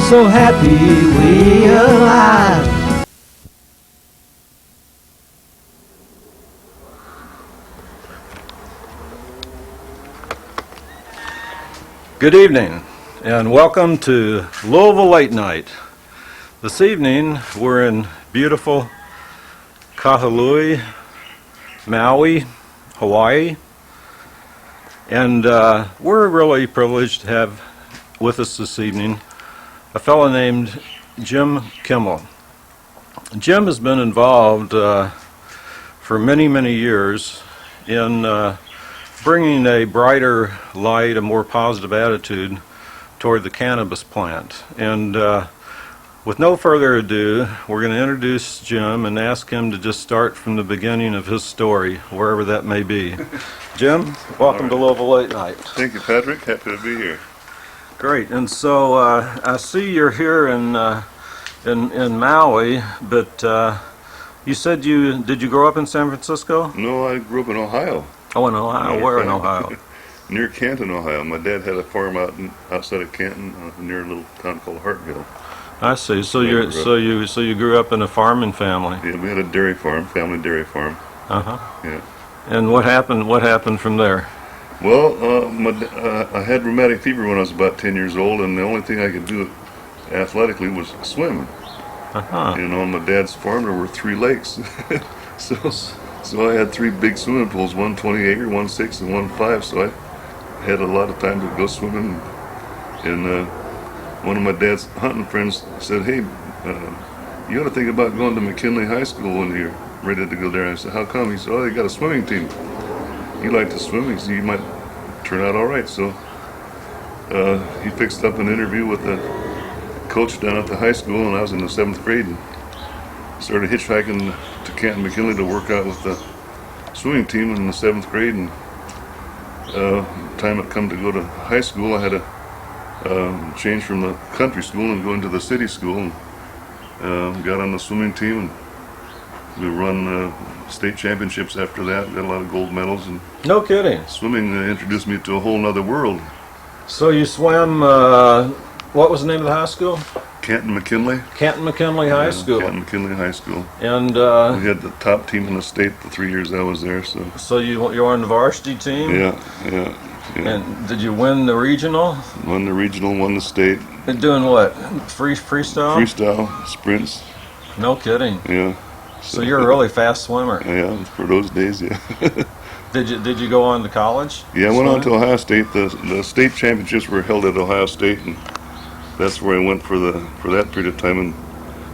so happy we alive. Good evening, and welcome to Louisville Late Night. This evening, we're in beautiful Kahului, Maui, Hawaii, and we're really privileged to have with us this evening a fellow named Jim Kimmel. Jim has been involved for many, many years in bringing a brighter light, a more positive attitude toward the cannabis plant. And with no further ado, we're going to introduce Jim and ask him to just start from the beginning of his story, wherever that may be. Jim, welcome to Louisville Late Night. Thank you, Patrick. Happy to be here. Great. And so I see you're here in Maui, but you said did you grow up in San Francisco? No, I grew up in Ohio. Oh, in Ohio. Where in Ohio? Near Canton, Ohio. My dad had a farm outside of Canton, near a little town called Hartville. I see. So you grew up in a farming family. Yeah, we had a dairy farm, family dairy farm. Yeah. And what happened? What happened from there? Well, I had rheumatic fever when I was about 10 years old, and the only thing I could do athletically was swim. You know, on my dad's farm there were 3 lakes, so I had 3 big swimming pools, one 20-acre, one 6, and one 5. So I had a lot of time to go swimming. And one of my dad's hunting friends said, "Hey, you ought to think about going to McKinley High School when you're ready to go there." I said, "How come?" He said, "Oh, they got a swimming team. You like to swim, he said, you might turn out all right." So he fixed up an interview with the coach down at the high school, and I was in the 7th grade and started hitchhiking to Canton McKinley to work out with the swimming team in the 7th grade. And time had come to go to high school. I had to change from the country school and go into the city school, and got on the swimming team, and we run state championships after that. Got a lot of gold medals. And no kidding. Swimming introduced me to a whole nother world. So you swam, what was the name of the high school? Canton McKinley. Canton McKinley High School. Canton McKinley High School. And we had the top team in the state the 3 years I was there. So you were on the varsity team? Yeah. And did you win the regional? Won the regional, won the state. And doing what? Freestyle? Freestyle, sprints. No kidding. Yeah. So you're a really fast swimmer. Yeah, for those days, yeah. Did you go on to college? Yeah, I went on to Ohio State. The state championships were held at Ohio State, and that's where I went for that period of time. And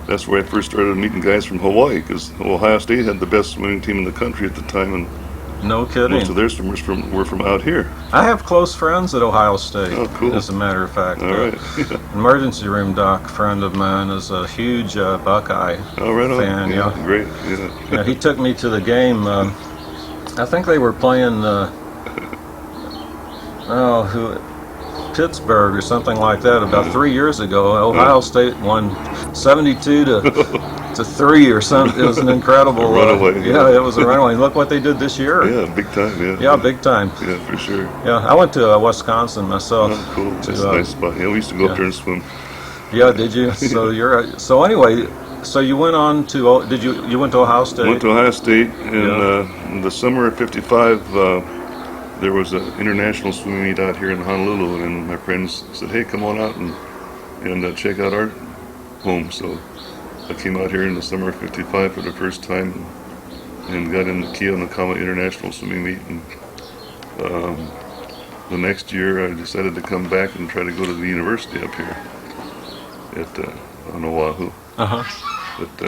that's where I first started meeting guys from Hawaii, because Ohio State had the best swimming team in the country at the time, and no kidding. most of their swimmers were from out here. I have close friends at Ohio State. Oh, cool. As a matter of fact. All right. Emergency room doc friend of mine is a huge Buckeye fan. Yeah, great. Yeah, he took me to the game. I think they were playing Pittsburgh or something like that about 3 years ago. Ohio State won 72 to 3 or something. It was an incredible runaway. Yeah, it was a runaway. Look what they did this year. Yeah, big time. Yeah, big time. Yeah, for sure. Yeah, I went to Wisconsin myself. Oh, cool. That's a nice spot. Yeah, we used to go up there and swim. Yeah, did you? So anyway, so you went on to you went to Ohio State? Went to Ohio State, and in the summer of '55, there was an international swimming meet out here in Honolulu, and my friends said, "Hey, come on out and check out our home." So I came out here in the summer of '55 for the first time, and got in the Keonekama International Swimming Meet. And the next year, I decided to come back and try to go to the university up here on Oahu. But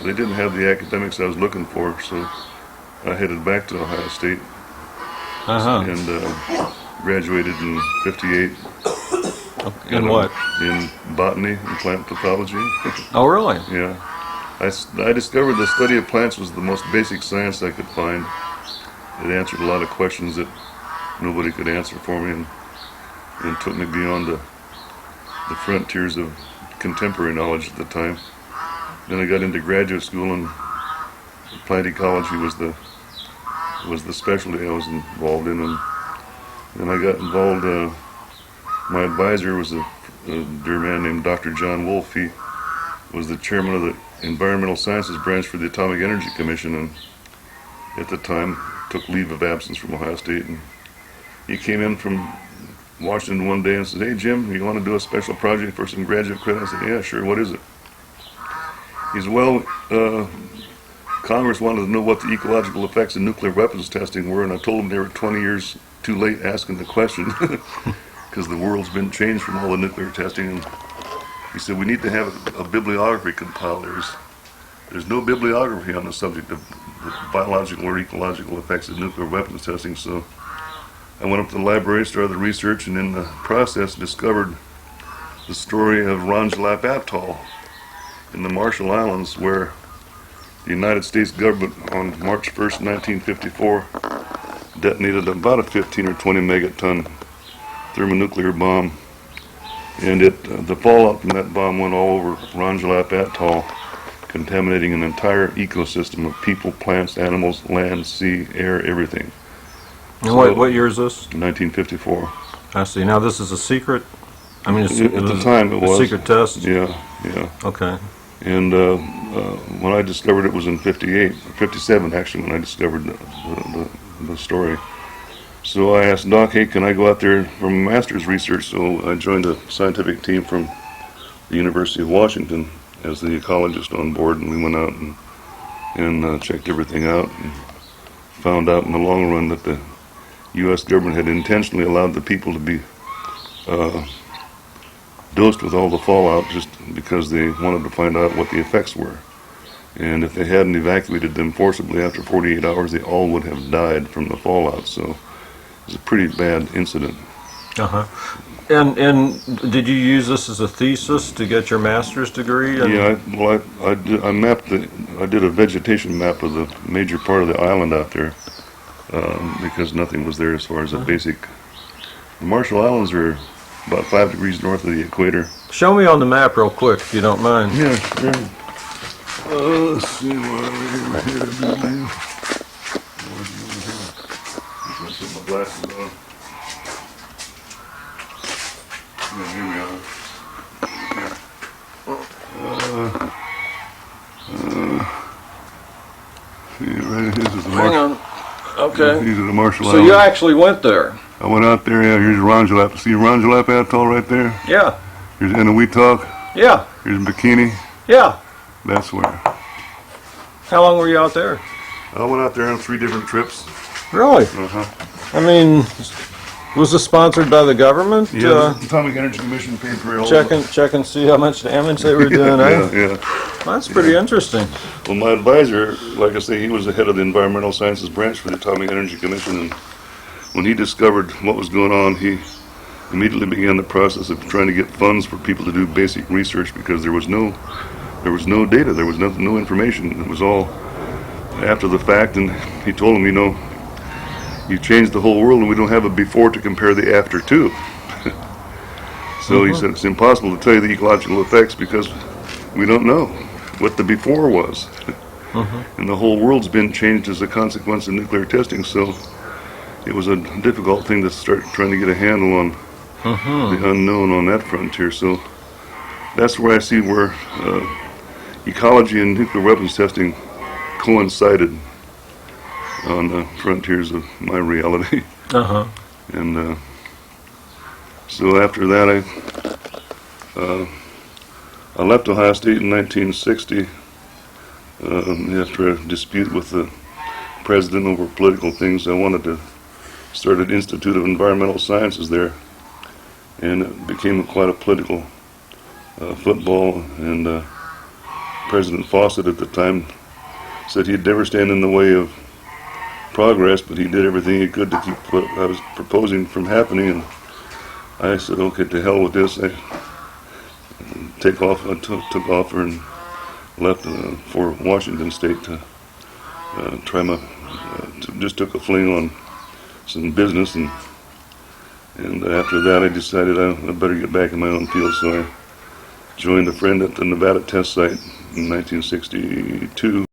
they didn't have the academics I was looking for, so I headed back to Ohio State. And graduated in '58. In what? In botany and plant pathology. Oh, really? Yeah. I discovered the study of plants was the most basic science I could find. It answered a lot of questions that nobody could answer for me, and took me beyond the frontiers of contemporary knowledge at the time. Then I got into graduate school, and plant ecology was the specialty I was involved in, and then I got involved. My advisor was a dear man named Dr. John Wolfe. He was the chairman of the Environmental Sciences branch for the Atomic Energy Commission, and at the time took leave of absence from Ohio State. And he came in from Washington one day and said, "Hey Jim, you want to do a special project for some graduate credit?" I said, "Yeah, sure. What is it?" He said, "Well, Congress wanted to know what the ecological effects of nuclear weapons testing were," and I told them they were 20 years too late asking the question because the world's been changed from all the nuclear testing. And he said, "We need to have a bibliography compiled. There's no bibliography on the subject of the biological or ecological effects of nuclear weapons testing." So I went up to the library, started the research, and in the process discovered the story of Rongelap Atoll in the Marshall Islands, where the United States government on March 1st, 1954 detonated about a 15 or 20 megaton thermonuclear bomb, and the fallout from that bomb went all over Rongelap Atoll, contaminating an entire ecosystem of people, plants, animals, land, sea, air, everything. And So, what year is this? 1954. I see. Now this is a secret? I mean, At the time it was. a secret test? Yeah. Okay. And when I discovered it was in 57 actually, when I discovered the story. So I asked Doc, "Hey, can I go out there for my master's research?" So I joined a scientific team from the University of Washington as the ecologist on board, and we went out and checked everything out, and found out in the long run that the U.S. government had intentionally allowed the people to be dosed with all the fallout just because they wanted to find out what the effects were. And if they hadn't evacuated them forcibly after 48 hours, they all would have died from the fallout. So it was a pretty bad incident. Uh-huh. And did you use this as a thesis to get your master's degree? Yeah, I did a vegetation map of the major part of the island out there because nothing was there as far as a basic. The Marshall Islands are about 5 degrees north of the equator. Show me on the map real quick, if you don't mind. Yeah, sure. Let's see what we're here to do now. Let's put my glasses on. Yeah, here we are. See, right, this is the Hang on. Okay. These are the Marshall So Islands. you actually went there? I went out there. Yeah, here's Rongelap. See Rongelap Atoll right there? Yeah. Here's Inuitak. Yeah. Here's Bikini. Yeah. That's where. How long were you out there? I went out there on 3 different trips. Really? Uh-huh. I mean, was it sponsored by the government? Yeah, the Atomic Energy Commission paid for it all. Check and see how much damage they were doing. Yeah. That's pretty interesting. Well, my advisor, like I say, he was the head of the Environmental Sciences branch for the Atomic Energy Commission, and when he discovered what was going on, he immediately began the process of trying to get funds for people to do basic research because there was no data, there was no information. It was all after the fact, and he told him, you changed the whole world and we don't have a before to compare the after to. So he said it's impossible to tell you the ecological effects because we don't know what the before was. And the whole world's been changed as a consequence of nuclear testing, so it was a difficult thing to start trying to get a handle on the unknown on that frontier. So that's where I see where ecology and nuclear weapons testing coincided on the frontiers of my reality. And so after that, I left Ohio State in 1960 after a dispute with the president over political things. I wanted to start an Institute of Environmental Sciences there, and it became quite a political football. And President Fawcett at the time said he'd never stand in the way of progress, but he did everything he could to keep what I was proposing from happening. And I said, okay, to hell with this. I took off and left for Washington State to try just took a fling on some business, and after that I decided I better get back in my own field, so I joined a friend at the Nevada test site in 1962.